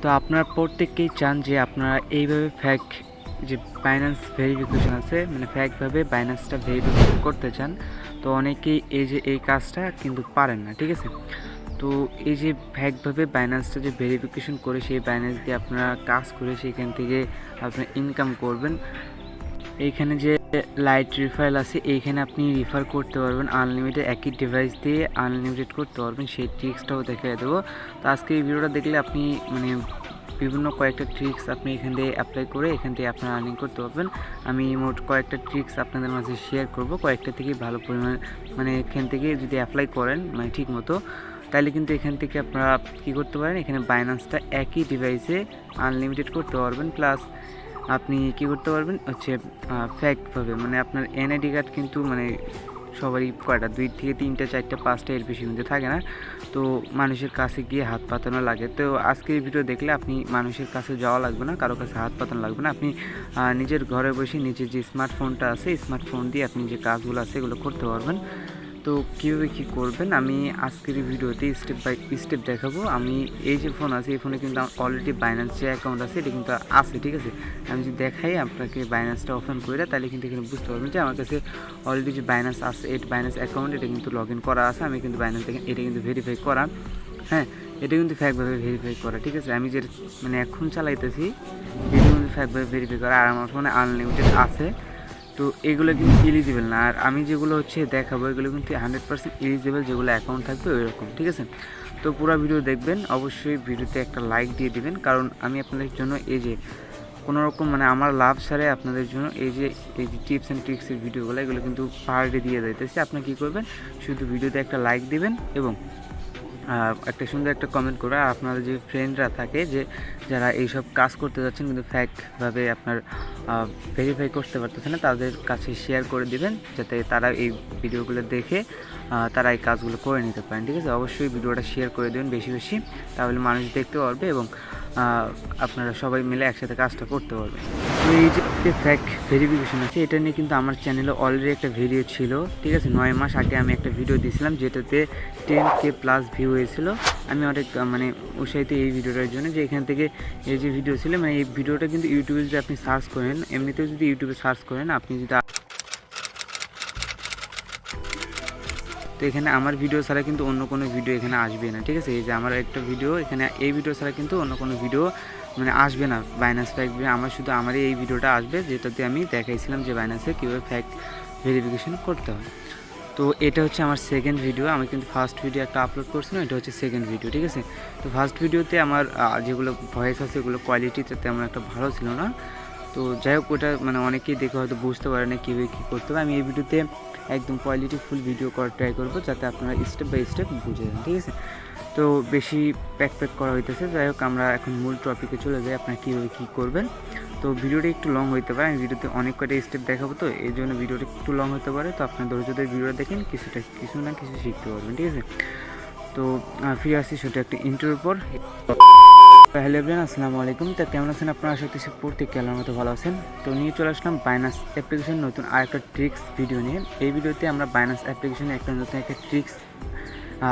তো আপনারা প্রত্যেককেই চান যে আপনারা এইভাবে ফ্যাক যে বাইন্যান্স ভেরিফিকেশন আছে মানে ফ্যাকভাবে বাইন্যান্সটা ভেরিফিকেশন করতে চান। তো অনেকেই এই কাজটা কিন্তু পারেন না, ঠিক আছে। তো এই যে ফ্যাকভাবে বাইন্যান্সটা যে ভেরিফিকেশন করে সেই বাইন্যান্স দিয়ে আপনারা কাজ করে সেইখান থেকে আপনারা ইনকাম করবেন। এইখানে যে লাইট রিফাইল আছে এইখানে আপনি রিফার করতে পারবেন আনলিমিটেড, একই ডিভাইস দিয়ে আনলিমিটেড করতে পারবেন, সেই ট্রিক্সটাও দেখিয়ে দেবো। তো আজকে এই ভিডিওটা দেখলে আপনি মানে বিভিন্ন কয়েকটা ট্রিক্স আপনি এখান থেকে অ্যাপ্লাই করে এখান থেকে আপনারা আর্নিং করতে পারবেন। আমি মোট কয়েকটা ট্রিক্স আপনাদের মাঝে শেয়ার করব, কয়েকটা থেকে ভালো পরিমাণে মানে এখান থেকে যদি অ্যাপ্লাই করেন মানে ঠিক মতো, তাহলে কিন্তু এখান থেকে আপনারা কী করতে পারেন, এখানে বাইন্যান্সটা একই ডিভাইসে আনলিমিটেড করতে পারবেন। প্লাস আপনি কী করতে পারবেন হচ্ছে ফ্যাকভাবে মানে আপনার এনআইডি কার্ড কিন্তু মানে সবারই কয়টা 2 থেকে 3টা 4টা 5টা এর বেশি কিন্তু থাকে না। তো মানুষের কাছে গিয়ে হাত পাতানো লাগে। তো আজকের ভিডিও দেখলে আপনি মানুষের কাছে যাওয়া লাগবে না, কারো কাছে হাত পাতানো লাগবে না। আপনি নিজের ঘরে বসে নিজের যে স্মার্টফোনটা আছে স্মার্টফোন দিয়ে আপনি যে কাজগুলো আছে এগুলো করতে পারবেন। তো কীভাবে কী করবেন আমি আজকের ভিডিওতে স্টেপ বাই স্টেপ দেখাবো। আমি এই যে ফোন আছে এই ফোনে কিন্তু আমার অলরেডি বাইন্যান্স যে অ্যাকাউন্ট আছে এটা কিন্তু আছে, ঠিক আছে। আমি যদি দেখাই আপনাকে বাইন্যান্সটা ওপেন করে, তাহলে কিন্তু এখানে বুঝতে পারবেন যে আমার কাছে অলরেডি যে বাইন্যান্স আছে এই বাইন্যান্স অ্যাকাউন্ট এটা কিন্তু লগ ইন করা আছে। আমি কিন্তু বাইন্যান্স থেকে এটা কিন্তু ভেরিফাই করা, হ্যাঁ এটা কিন্তু ফ্যাকভাবে ভেরিফাই করা, ঠিক আছে। আমি যে মানে এখন চালাইতেছি এটা কিন্তু ফ্যাকভাবে ভেরিফাই করা, আর আমার ফোনে আনলিমিটেড আছে। তো এগুলো কিন্তু এলিজিবল না, আর আমি যেগুলো হচ্ছে দেখাবো এগুলো কিন্তু 100% এলিজিবল, যেগুলো অ্যাকাউন্ট থাকবে ওই রকম, ঠিক আছে। তো পুরো ভিডিও দেখবেন, অবশ্যই ভিডিওতে একটা লাইক দিয়ে দিবেন, কারণ আমি আপনাদের জন্য এই যে কোনো রকম মানে আমার লাভ ছাড়াই আপনাদের জন্য এই যে টিপস অ্যান্ড ট্রিক্সের ভিডিওগুলো এগুলো কিন্তু পার ডে দিয়ে যাইতেছি। আপনি কী করবেন, শুধু ভিডিওতে একটা লাইক দিবেন এবং একটা সুন্দর একটা কমেন্ট করে, আর আপনাদের যে ফ্রেন্ডরা থাকে যে যারা এইসব কাজ করতে যাচ্ছেন কিন্তু ফ্যাকভাবে আপনার ভেরিফাই করতে পারতেছে না, তাদের কাছে শেয়ার করে দিবেন যাতে তারা এই ভিডিওগুলো দেখে তারা এই কাজগুলো করে নিতে পারেন, ঠিক আছে। অবশ্যই ভিডিওটা শেয়ার করে দেবেন বেশি বেশি, তাহলে মানুষ দেখতে পারবে এবং আপনারা সবাই মিলে একসাথে কাজটা করতে পারবেন। তো এই যে ফ্যাক ভেরিফিকেশন আছে এটা নিয়ে কিন্তু আমার চ্যানেলে অলরেডি একটা ভিডিও ছিল, ঠিক আছে। 9 মাস আগে আমি একটা ভিডিও দিয়েছিলাম যেটাতে 10K প্লাস ভিউ হয়েছিল। আমি অনেক মানে উৎসাহিত এই ভিডিওটার জন্য যে এখান থেকে এই যে ভিডিও ছিল মানে এই ভিডিওটা কিন্তু ইউটিউবে যদি আপনি সার্চ করেন, এমনিতেও যদি ইউটিউবে সার্চ করেন আপনি যদি, তো এখানে আমার ভিডিও ছাড়া কিন্তু অন্য কোনো ভিডিও এখানে আসবে না, ঠিক আছে। এই যে আমার একটা ভিডিও এখানে, এই ভিডিও ছাড়া কিন্তু অন্য কোনো ভিডিও মানে আসবে না বাইন্যান্স ফ্যাক, আমার শুধু আমারই এই ভিডিওটা আসবে যেটাতে আমি দেখাইছিলাম যে বাইন্যান্সে কীভাবে ফ্যাক ভেরিফিকেশন করতে হয়। তো এটা হচ্ছে আমার সেকেন্ড ভিডিও, আমি কিন্তু ফার্স্ট ভিডিও একটা আপলোড করছিলাম, এটা হচ্ছে সেকেন্ড ভিডিও, ঠিক আছে। তো ফার্স্ট ভিডিওতে আমার যেগুলো ভয়েস আছে ওগুলো কোয়ালিটিতে তেমন একটা ভালো ছিল না। তো যাই হোক ওটা মানে অনেকেই দেখে হয়তো বুঝতে পারে না কীভাবে কী করতে হবে। আমি এই ভিডিওতে একদম কোয়ালিটিফুল ভিডিও করার ট্রাই করবো যাতে আপনারা স্টেপ বাই স্টেপ বুঝে যান, ঠিক আছে। তো বেশি প্যাক করা হইতেছে, যাই হোক আমরা এখন মূল টপিকে চলে যাই, আপনারা কীভাবে কী করবেন। তো ভিডিওটা একটু লং হইতে পারে, আমি ভিডিওতে অনেক কয়টা স্টেপ দেখাবো, তো এই জন্য ভিডিওটা একটু লং হতে পারে। তো আপনার ধৈর্য ধরে ভিডিওটা দেখেন, কিছু না কিছু শিখতে পারবেন, ঠিক আছে। তো ফিরে আসছি সেটা একটা ইন্টারভিউর পর। হ্যালো এভরিওয়ান, আসসালামু আলাইকুম। তো কেমন আছেন আপনারা? আশা করছি প্রত্যেকে আল্লাহর মতো ভালো আছেন। তো নিয়ে চলে আসলাম বাইন্যান্স অ্যাপ্লিকেশন নতুন আরেকটা ট্রিক্স ভিডিও নিয়ে। এই ভিডিওতে আমরা বাইন্যান্স অ্যাপ্লিকেশনে একটা নতুন একটা ট্রিক্স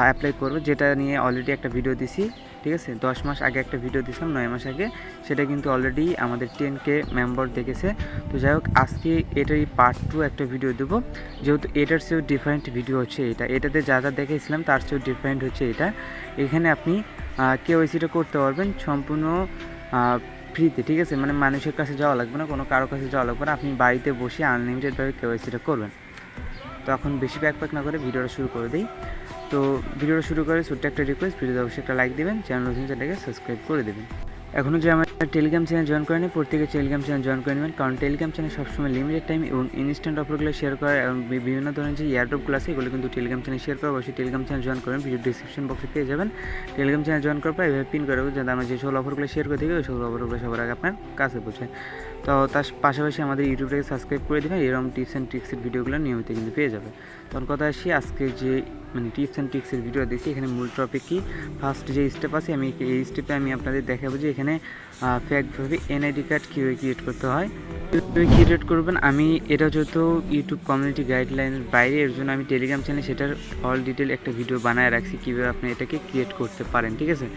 অ্যাপ্লাই করবো, যেটা নিয়ে অলরেডি একটা ভিডিও দিছি, ঠিক আছে। 10 মাস আগে একটা ভিডিও দিয়েছিলাম, 9 মাস আগে, সেটা কিন্তু অলরেডি আমাদের 10K মেম্বার দেখেছে। তো যাই হোক আজকে এটারই পার্ট 2 একটা ভিডিও দেবো, যেহেতু এটার চেয়েও ডিফারেন্ট ভিডিও হচ্ছে এটাতে যা যা দেখেছিলাম তার চেয়েও ডিফারেন্ট হচ্ছে এটা। এখানে আপনি কেওয়াইসিটা করতে পারবেন সম্পূর্ণ ফ্রিতে, ঠিক আছে। মানে মানুষের কাছে যাওয়া লাগবে না, কোনো কারো কাছে যাওয়া লাগবে না, আপনি বাড়িতে বসে আনলিমিটেডভাবে কেওয়াইসিটা করবেন। তো এখন বেশি প্যাক না করে ভিডিওটা শুরু করে দিই। তো ভিডিওটা শুরু করে ছোট্ট একটা রিকোয়েস্ট, ভিডিওতে অবশ্যই একটা লাইক দেবেন, চ্যানেল নতুন চ্যানেলটাকে সাবস্ক্রাইব করে দেবেন। এখনও যে আমার টেলিগ্রাম চ্যানেল জয়েন করেনি প্রত্যেকে টেলিগ্রাম চ্যানেল জয়েন করে নেবেন, কারণ টেলিগ্রাম চ্যানেল সবসময় লিমিটেড টাইম এবং ইনস্ট্যান্ট অফারগুলো শেয়ার করে এবং বিভিন্ন ধরনের যে এয়ারড্রপগুলো আছে এগুলো কিন্তু টেলিগ্রাম চ্যানেল শেয়ার করে। অবশ্যই টেলিগ্রাম চ্যানেল জয়েন করেন, ভিডিও ডিসক্রিপশন বক্সে পেয়ে যাবেন। টেলিগ্রাম চ্যানেল জয়েন করার পর এভাবে পিন করে রাখবো যাতে আমরা যে সকল অফারগুলো শেয়ার করে থাকি ওই সকল অফারগুলো সবার আগে আপনার কাছে পৌঁছায়। তো তার পাশাপাশি আমাদের ইউটিউবটাকে সাবস্ক্রাইব করে দেবেন, এরকম টিপস অ্যান্ড ট্রিক্সের ভিডিওগুলো নিয়মিত কিন্তু পেয়ে যাবে। তখন কথা আসি আজকে যে মানে টিপস অ্যান্ড ট্রিক্সের ভিডিও দিয়েছি, এখানে মূল টপিক কি, ফার্স্ট যে স্টেপ আছে আমি এই স্টেপে আমি আপনাদের দেখাবো যে এখানে ফ্যাকভাবে এনআইডি কার্ড কীভাবে ক্রিয়েট করতে হয়, কীভাবে ক্রিয়েট করবেন। আমি এটা যেহেতু ইউটিউব কমিউনিটি গাইডলাইনের বাইরে, এর জন্য আমি টেলিগ্রাম চ্যানেলে সেটার অল ডিটেল একটা ভিডিও বানায় রাখছি কীভাবে আপনি এটাকে ক্রিয়েট করতে পারেন, ঠিক আছে।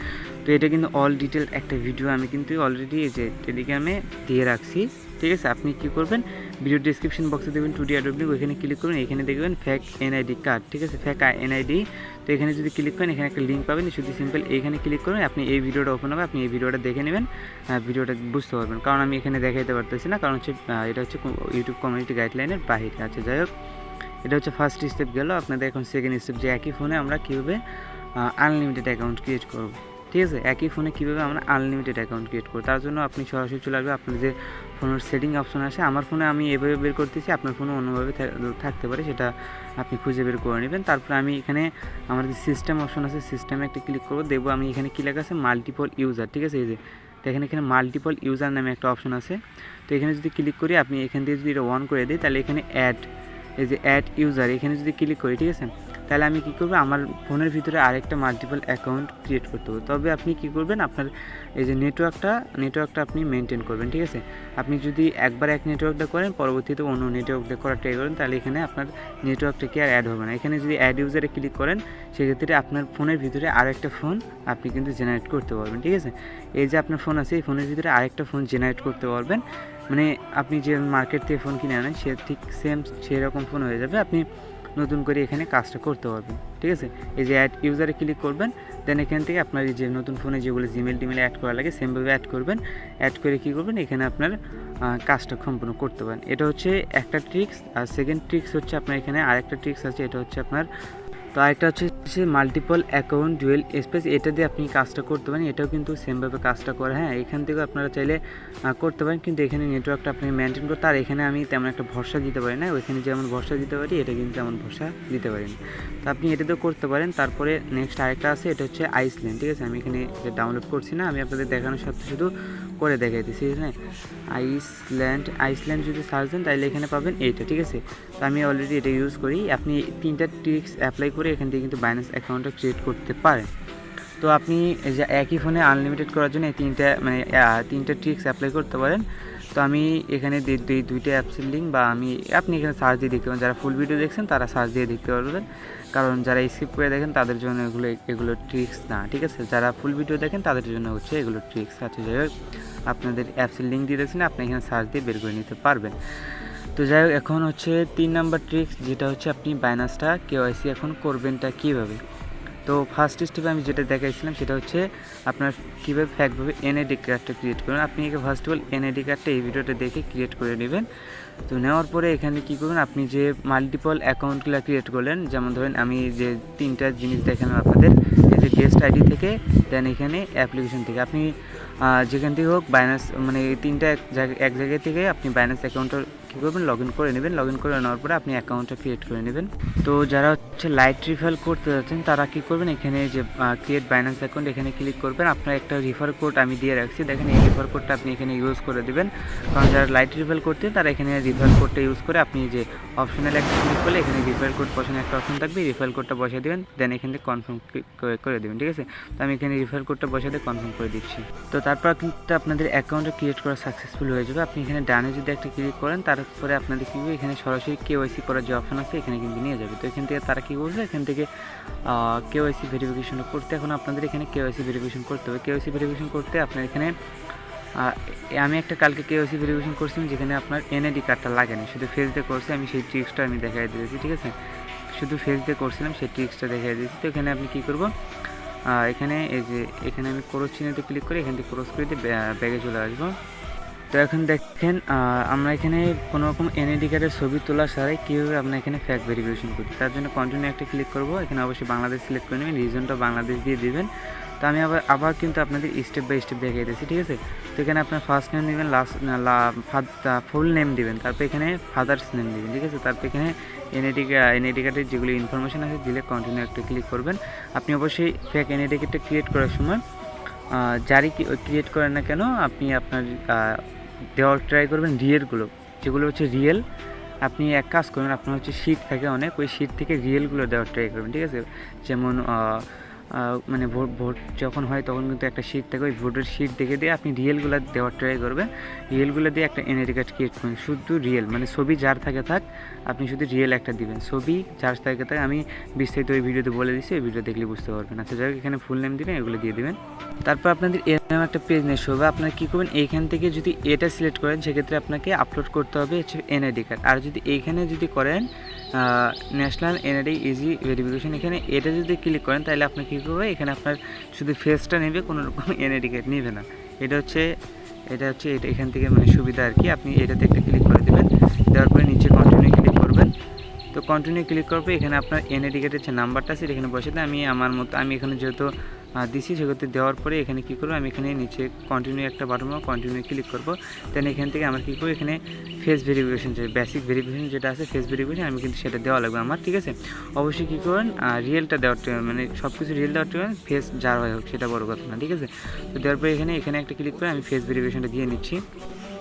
তো এটা কিন্তু অল ডিটেল একটা ভিডিও আমি কিন্তু অলরেডি এই যে টেলিগ্রামে দিয়ে রাখছি, ঠিক আছে। আপনি কী করবেন, ভিডিও ডিসক্রিপশন বক্সে দেখবেন 2D Airdrop লিঙ্ক, ওইখানে ক্লিক করবেন, এখানে দেখবেন ফ্যাক NID কার্ড, ঠিক আছে, ফ্যাক NID। তো এখানে যদি ক্লিক করেন এখানে একটা লিঙ্ক পাবেন, শুধু সিম্পল এইখানে ক্লিক করবেন, আপনি এই ভিডিওটা ওপেন হবে, আপনি এই ভিডিওটা দেখে নেবেন, ভিডিওটা বুঝতে পারবেন। কারণ আমি এখানে দেখাইতে পারতেছি না, কারণ হচ্ছে এটা হচ্ছে ইউটিউব কমিউনিটি গাইডলাইনের বাইরে আছে। যাই হোক, এটা হচ্ছে ফার্স্ট স্টেপ গেল। আপনাদের এখন সেকেন্ড স্টেপ, যে একই ফোনে আমরা কীভাবে আনলিমিটেড অ্যাকাউন্ট ক্রিয়েট করব, ঠিক আছে। একই ফোনে কীভাবে আমরা আনলিমিটেড অ্যাকাউন্ট ক্রিয়েট করব, তার জন্য আপনি সরাসরি চলে আসবে আপনার যে ফোনের সেটিং অপশন আছে। আমার ফোনে আমি এভাবে বের করতেছি, আপনার ফোনে অন্যভাবে থাকতে পারে, সেটা আপনি খুঁজে বের করে নেবেন। তারপরে আমি এখানে আমার যে সিস্টেম অপশন আছে, সিস্টেমে একটা ক্লিক করবো, দেখবো আমি এখানে কী লেখা আছে, মাল্টিপল ইউজার, ঠিক আছে। এই যে দেখেন এখানে মাল্টিপল ইউজার নামে একটা অপশন আছে। তো এখানে যদি ক্লিক করি, আপনি এখান থেকে যদি এটা অন করে দিই, তাহলে এখানে এই যে অ্যাড ইউজার, এখানে যদি ক্লিক করি, ঠিক আছে, তাহলে আমি কী করবো, আমার ফোনের ভিতরে আরেকটা মাল্টিপল অ্যাকাউন্ট ক্রিয়েট করতে হবে। তবে আপনি কী করবেন, আপনার এই যে নেটওয়ার্কটা আপনি মেনটেন করবেন, ঠিক আছে। আপনি যদি একবার এক নেটওয়ার্কটা করেন, পরবর্তীতে অন্য নেটওয়ার্কটা করার ট্রাই করেন, তাহলে এখানে আপনার নেটওয়ার্কটা কি আর অ্যাড হবে না। এখানে যদি অ্যাড ইউজারে ক্লিক করেন, সেক্ষেত্রে আপনার ফোনের ভিতরে আরেকটা ফোন আপনি কিন্তু জেনারেট করতে পারবেন, ঠিক আছে। এই যে আপনার ফোন আছে, এই ফোনের ভিতরে আরেকটা ফোন জেনারেট করতে পারবেন, মানে আপনি যে মার্কেট থেকে ফোন কিনে আনেন সে ঠিক সেম সেরকম ফোন হয়ে যাবে, আপনি নতুন করে এখানে কাজটা করতে পারবেন, ঠিক আছে। এই যে অ্যাড ইউজারে ক্লিক করবেন, দেন এখান থেকে আপনার এই যে নতুন ফোনে যেগুলো জিমেল টিমেল অ্যাড করা লাগে সেমভাবে অ্যাড করবেন। অ্যাড করে কী করবেন, এখানে আপনার কাজটা সম্পূর্ণ করতে পারেন। এটা হচ্ছে একটা ট্রিক্স। আর সেকেন্ড ট্রিক্স হচ্ছে আপনার এখানে আরেকটা ট্রিক্স আছে, এটা হচ্ছে আপনার, তো আরেকটা হচ্ছে মাল্টিপল অ্যাকাউন্ট ডুয়েল স্পেস, এটা দিয়ে আপনি কাজটা করতে পারেন। এটাও কিন্তু সেমভাবে কাজটা করে, হ্যাঁ, এখান থেকেও আপনারা চাইলে করতে পারেন, কিন্তু এখানে নেটওয়ার্কটা আপনি মেনটেন করতে, আর এখানে আমি তেমন একটা ভরসা দিতে পারি না, ওইখানে যেমন ভরসা দিতে পারি এটা কিন্তু তেমন ভরসা দিতে পারি না। তো আপনি এটাতেও করতে পারেন। তারপরে নেক্সট আরেকটা আছে, এটা হচ্ছে আইসল্যান্ড, ঠিক আছে। আমি এখানে ডাউনলোড করছি না, আমি আপনাদের দেখানোর সাথে শুধু করে দেখাইতেছি, হ্যাঁ। আইসল্যান্ড যদি সার্চ দেন তাহলে এখানে পাবেন এইটা, ঠিক আছে। তো আমি অলরেডি এটা ইউজ করি। আপনি 3টা ট্রিক্স অ্যাপ্লাই করে এখান থেকে কিন্তু বাইন্যান্স অ্যাকাউন্টটা ক্রিয়েট করতে পারেন। তো আপনি যে একই ফোনে আনলিমিটেড করার জন্য এই 3টা ট্রিক্স অ্যাপ্লাই করতে পারেন। তো আমি এখানে দুইটা অ্যাপসের লিঙ্ক, বা আপনি এখানে সার্চ দিয়ে দেখতে পারেন। যারা ফুল ভিডিও দেখছেন তারা সার্চ দিয়ে দেখতে পারবেন, কারণ যারা স্কিপ করে দেখেন তাদের জন্য এগুলো ট্রিক্স না, ঠিক আছে। যারা ফুল ভিডিও দেখেন তাদের জন্য হচ্ছে এগুলো ট্রিক্স আছে। যাই হোক, আপনাদের অ্যাপসের লিঙ্ক দিয়ে দেখছেন, আপনি এখানে সার্চ দিয়ে বের করে নিতে পারবেন। তো যাই হোক, এখন হচ্ছে 3 নাম্বার ট্রিক্স, যেটা হচ্ছে আপনি বাইন্যান্সটা KYC এখন করবেনটা কীভাবে। তো ফার্স্ট স্টেপে আমি যেটা দেখাইছিলাম সেটা হচ্ছে আপনার কীভাবে ফ্যাকভাবে NID কার্ডটা ক্রিয়েট করবেন। আপনি ফার্স্ট অফ অল NID কার্ডটা এই ভিডিওটা দেখে ক্রিয়েট করে নেবেন। তো নেওয়ার পরে এখানে কী করবেন, আপনি যে মাল্টিপল অ্যাকাউন্টগুলো ক্রিয়েট করলেন, যেমন ধরেন আমি যে 3টা জিনিস দেখালাম আপনাদের, এই যে গেস্ট আইডি থেকে, দেন এখানে অ্যাপ্লিকেশন থেকে, আপনি যেখান থেকে হোক বাইন্যান্স, মানে এই 3টা এক জায়গায় থেকে আপনি বাইন্যান্স অ্যাকাউন্টটা কী করবেন, লগ ইন করে নেবেন। লগ ইন করে নেওয়ার পরে আপনি অ্যাকাউন্টটা ক্রিয়েট করে নেবেন। তো যারা হচ্ছে লাইট রিফার করতে যাচ্ছেন তারা কী করবেন, এখানে যে ক্রিয়েট বাইন্যান্স অ্যাকাউন্ট এখানে ক্লিক করবেন। আপনার একটা রিফার কোড আমি দিয়ে রাখছি, দেখেন এই রিফার কোডটা আপনি এখানে ইউজ করে দেবেন। কারণ যারা লাইট রিফার করতে তারা এখানে রিফার কোডটা ইউজ করে, আপনি যে অপশনাল একটা ক্লিক করলে এখানে রিফার কোড বসানো একটা অপশন থাকবে, রিফার কোডটা বসিয়ে দেবেন, দেন এখান থেকে কনফার্ম করে দেবেন, ঠিক আছে। তো আমি এখানে রিফার কোডটা বসিয়ে দিয়ে কনফার্ম করে দিচ্ছি। তো তারপর কিন্তু আপনাদের অ্যাকাউন্টটা ক্রিয়েট করা সাকসেসফুল হয়ে যাবে। আপনি এখানে ডানে যদি একটা ক্লিক করেন, তারপরে আপনাদের কী এখানে সরাসরি KYC করার যে অপশন আছে এখানে কিন্তু নিয়ে যাবে। তো এখান থেকে তারা কী করবে, এখান থেকে KYC ভেরিফিকেশন করতে, এখন আপনাদের এখানে KYC ভেরিফিকেশন করতে হবে। KYC ভেরিফিকেশন করতে আপনার এখানে আমি একটা কালকে KYC ভেরিফিকেশন করছিলাম, যেখানে আপনার NID কার্ডটা লাগে না, শুধু ফেস দিয়ে করছি। আমি সেই ট্রিক্সটা আমি দেখাই দিয়েছি, ঠিক আছে। শুধু ফেস দিয়ে করছিলাম, সেই ট্রিক্সটা দেখাই দিয়েছি। তো এখানে আপনি কী করবো, এখানে এই যে এখানে আমি ক্রস চিহ্নতে ক্লিক করে এখান থেকে ক্রস করে দিয়ে ব্যাগে চলে আসবো। তো এখন দেখেন আমরা এখানে কোনো রকম NID কার্ডের ছবি তোলা ছাড়াই কীভাবে আমরা এখানে ফ্যাক ভেরিফিকেশন করি, তার জন্য কন্টিনিউ একটা ক্লিক করব। এখানে অবশ্যই বাংলাদেশ সিলেক্ট করে নেবেন, রিজনটা বাংলাদেশ দিয়ে দিবেন। তো আমি আবার কিন্তু আপনাদের স্টেপ বাই স্টেপ দেখিয়ে দিয়েছি, ঠিক আছে। তো এখানে আপনার ফার্স্ট নেম দেবেন, ফুল নেম দিবেন, তারপর এখানে ফাদার্স নেম দিবেন, ঠিক আছে। তারপর এখানে NID কার্ডের যেগুলো ইনফরমেশন আছে দিলে কন্টিনিউ একটা ক্লিক করবেন। আপনি অবশ্যই ফ্যাক NID কার্ডটা ক্রিয়েট করার সময় যারই ক্রিয়েট করেন না কেন, আপনি আপনার দেওয়ার ট্রাই করবেন রিয়েলগুলো, যেগুলো হচ্ছে রিয়েল। আপনি এক কাজ করবেন, আপনার হচ্ছে শিট থাকে অনেক, ওই শিট থেকে রিয়েলগুলো দেওয়ার ট্রাই করবেন, ঠিক আছে। যেমন মানে ভোট যখন হয় তখন কিন্তু একটা শিট থাকে, ওই ভোটের শিট দেখে দিয়ে আপনি রিয়েলগুলো দেওয়ার ট্রাই করবেন। রিয়েলগুলো দিয়ে একটা এনআইডি কার্ড ক্রিয়েট করবেন, শুধু রিয়েল, মানে ছবি যার থাকে থাক, আপনি শুধু রিয়েল একটা দিবেন, ছবি যার থাকে থাক। আমি বিস্তারিত ওই ভিডিওতে বলে দিচ্ছি, ওই ভিডিও দেখলে বুঝতে পারবেন। আচ্ছা যাই হোক, এখানে ফুল নেম দিবেন, এগুলো দিয়ে দিবেন। তারপর আপনাদের এরকম একটা পেজ নিয়ে হবে। আপনারা কী করবেন, এইখান থেকে যদি এটা সিলেক্ট করেন সেক্ষেত্রে আপনাকে আপলোড করতে হবে হচ্ছে এনআইডি কার্ড। আর যদি এইখানে যদি করেন ন্যাশনাল এনআইডি ইজি ভেরিফিকেশন, এখানে এটা যদি ক্লিক করেন তাহলে আপনার কী করবে, এখানে আপনার শুধু ফেসটা নেবে, কোনো রকম এনআইডি কার্ড নেবে না। এটা হচ্ছে এটা এখান থেকে মানে সুবিধা আর কি। আপনি এটাতে একটা ক্লিক করে দেবেন, দেওয়ার পরে নিচে কন্টিনিউ ক্লিক করবেন। তো কন্টিনিউ ক্লিক করবে, এখানে আপনার এনআইডি কার্ডের যে নাম্বারটা আছে এখানে বসে দেয়। আমি আমার মতো আমি এখানে যেহেতু দিছি সেক্ষেত্রে দেওয়ার পরে এখানে কী করবো, আমি এখানে নিচে কন্টিনিউ একটা বাটন কন্টিনিউ ক্লিক করবো। দেন এখান থেকে আমার কী করবো, এখানে ফেস ভেরিফিকেশন যে বেসিক ভেরিফিকেশন যেটা আছে, ফেস ভেরিফিকেশন, আমি কিন্তু সেটা দেওয়া লাগবে আমার, ঠিক আছে। অবশ্যই কী করবেন, রিয়েলটা দেওয়ার মানে সব কিছু রিয়েল দেওয়ার ফেস যার হয় হোক সেটা বড় কথা না, ঠিক আছে। তো দেওয়ার পরে এখানে একটা ক্লিক করে আমি ফেস ভেরিফিকেশনটা দিয়ে নিচ্ছি।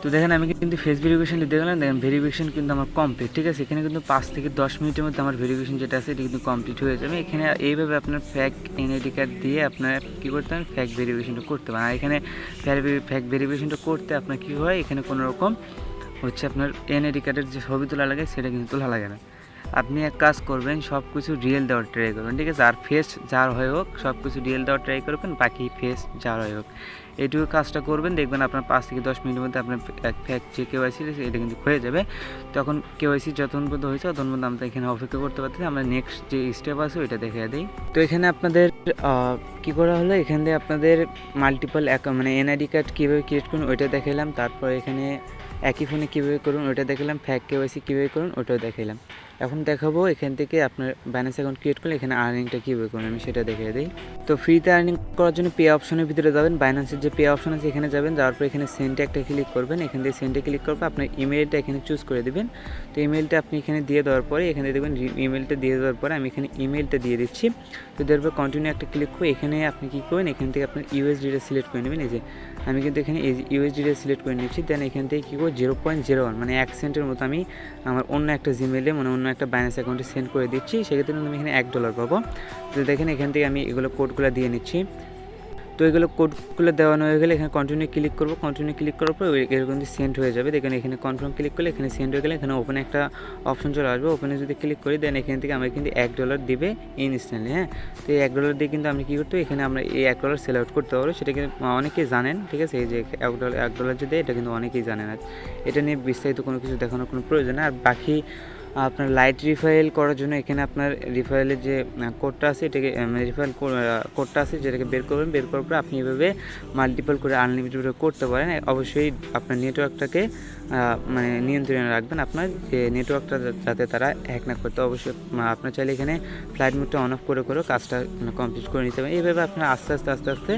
তো দেখেন আমি কিন্তু ফেস ভেরিফিকেশন দিয়ে গেলাম, দেখেন ভেরিফিকেশন কিন্তু আমার কমপ্লিট, ঠিক আছে। এখানে কিন্তু 5 থেকে 10 মিনিটের মধ্যে আমার ভেরিফিকেশন যেটা আছে এটা কিন্তু কমপ্লিট হয়ে যাবে। এখানে এইভাবে আপনার ফ্যাক এনআইডি কার্ড দিয়ে আপনার কী করতে পারেন, ফ্যাক ভেরিফিকেশনটা করতে পারেন। আর এখানে ফ্যাক ভেরিফিকেশনটা করতে আপনার কী হয়, এখানে কোনো রকম হচ্ছে আপনার এনআইডি কার্ডের যে ছবি তোলা লাগে সেটা কিন্তু তোলা লাগে না। আপনি এক কাজ করবেন, সব কিছু রিয়েল দেওয়ার ট্রাই করবেন, ঠিক আছে। আর ফেস যার হয়ে হোক সব কিছু রিয়েল দেওয়ার ট্রাই করবেন, বাকি ফেস যার হয়ে হোক এইটুকু কাজটা করবেন। দেখবেন আপনার 5 থেকে 10 মিনিটের মধ্যে আপনার ফ্যাক যে কেওয়াইসি এটা কিন্তু হয়ে যাবে। তখন কেওয়াইসি যতক্ষণ পর্যন্ত হয়েছে ততক্ষণ পর্যন্ত আমরা এখানে অপেক্ষা করতে পারতেছি। আমরা নেক্সট যে স্টেপ আছে ওইটা দেখে দিই। তো এখানে আপনাদের কী করা হলো, এখান থেকে আপনাদের মাল্টিপল মানে এনআইডি কার্ড কীভাবে ক্রিয়েট করুন ওইটা দেখালাম। তারপর এখানে একই ফোনে কীভাবে করুন ওইটা দেখালাম, ফ্যাক কেওয়াইসি কীভাবে করুন ওইটাও দেখালাম। এখন দেখাবো এখান থেকে আপনার বাইন্যান্স অ্যাকাউন্ট ক্রিয়েট করলে এখানে আর্নিংটা কীভাবে করুন আমি সেটা দেখিয়ে দিই। তো ফ্রিতে আর্নিং করার জন্য পে অপশনের ভিতরে যাবেন, বাইন্যান্সের যে পে অপশন আছে এখানে যাবেন, যাওয়ার পর এখানে সেন্টে একটা ক্লিক করবেন। এখান থেকে সেন্টে ক্লিক করবে, আপনার ইমেলটা এখানে চুজ করে দেবেন। তো ইমেলটা আপনি এখানে দিয়ে দেওয়ার পরে এখানে দেখবেন ইমেলটা দিয়ে দেওয়ার পরে আমি এখানে ইমেলটা দিয়ে দিচ্ছি। তো দেওয়ার পর কন্টিনিউ একটা ক্লিক করে এখানে আপনি কী করবেন, এখান থেকে আপনার ইউএসডিটা সিলেক্ট করে নেবেন। এই যে আমি কিন্তু এখানে ইউএসডিটা সিলেক্ট করে নিচ্ছি। দেন এখান থেকে কী করবো 0.01 মানে 1 সেন্টের মতো আমি আমার অন্য একটা জিমেলে মানে অন্য একটা বাইন্যান্স অ্যাকাউন্টে সেন্ড করে দিচ্ছি। সেক্ষেত্রে আমি এখানে $1 পাবো। তো দেখেন এখান থেকে আমি এগুলো কোডগুলো দিয়ে নিচ্ছি। তো এগুলো কোডগুলো দেওয়ানো হয়ে গেলে এখানে কন্টিনিউ ক্লিক করবো, কন্টিনিউ ক্লিক করার পর এরকম সেন্ড হয়ে যাবে। দেখেন এখানে কনফার্ম ক্লিক করলে এখানে সেন্ড হয়ে গেলে এখানে ওপেনে একটা অপশন চলে আসবে। ওপেনে যদি ক্লিক করি দেন এখান থেকে আমাকে কিন্তু $1 দিবে ইনস্ট্যান্টলি, হ্যাঁ। তো এই $1 দিয়ে কিন্তু আমি কী করতে হবে, এখানে আমরা এই $1 সেল আউট করতে পারবো, সেটা কিন্তু অনেকেই জানেন, ঠিক আছে। এই যে $1 যে দেয় এটা কিন্তু অনেকেই জানেন। আর এটা নিয়ে বিস্তারিত কোনো কিছু দেখানোর কোনো প্রয়োজন নেই। আর বাকি আপনার লাইট রিফাইল করার জন্য এখানে আপনার রিফাইলের যে কোডটা আছে এটাকে রিফাইল কোডটা আছে যেটাকে বের করবেন, বের করার পর আপনি এভাবে মাল্টিপল করে আনলিমিটেড করতে পারেন। অবশ্যই আপনার নেটওয়ার্কটাকে মানে নিয়ন্ত্রণে রাখবেন, আপনার যে নেটওয়ার্কটা যাতে তারা হ্যাক না করতে। অবশ্যই আপনার চাইলে এখানে ফ্লাইট মোডটা অন অফ করে কাজটা কমপ্লিট করে নিতে পারেন। এইভাবে আপনার আস্তে আস্তে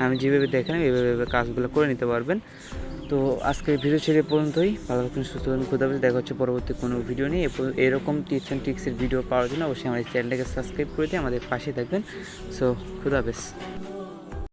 আমি যেভাবে দেখলাম এইভাবে কাজগুলো করে নিতে পারবেন। তো আজকের ভিডিও ছেড়ে পর্যন্তই। ভালো থাকুন, সুস্থ থাকুন, খুদা হাফেজ। দেখা হচ্ছে পরবর্তী কোনো ভিডিও নিয়ে। এরকম টিপস অ্যান্ড ট্রিক্সের ভিডিও পাওয়ার জন্য অবশ্যই আমাদের চ্যানেলটাকে সাবস্ক্রাইব করে দিয়ে আমাদের পাশে থাকবেন। সো খুদা হাফেজ।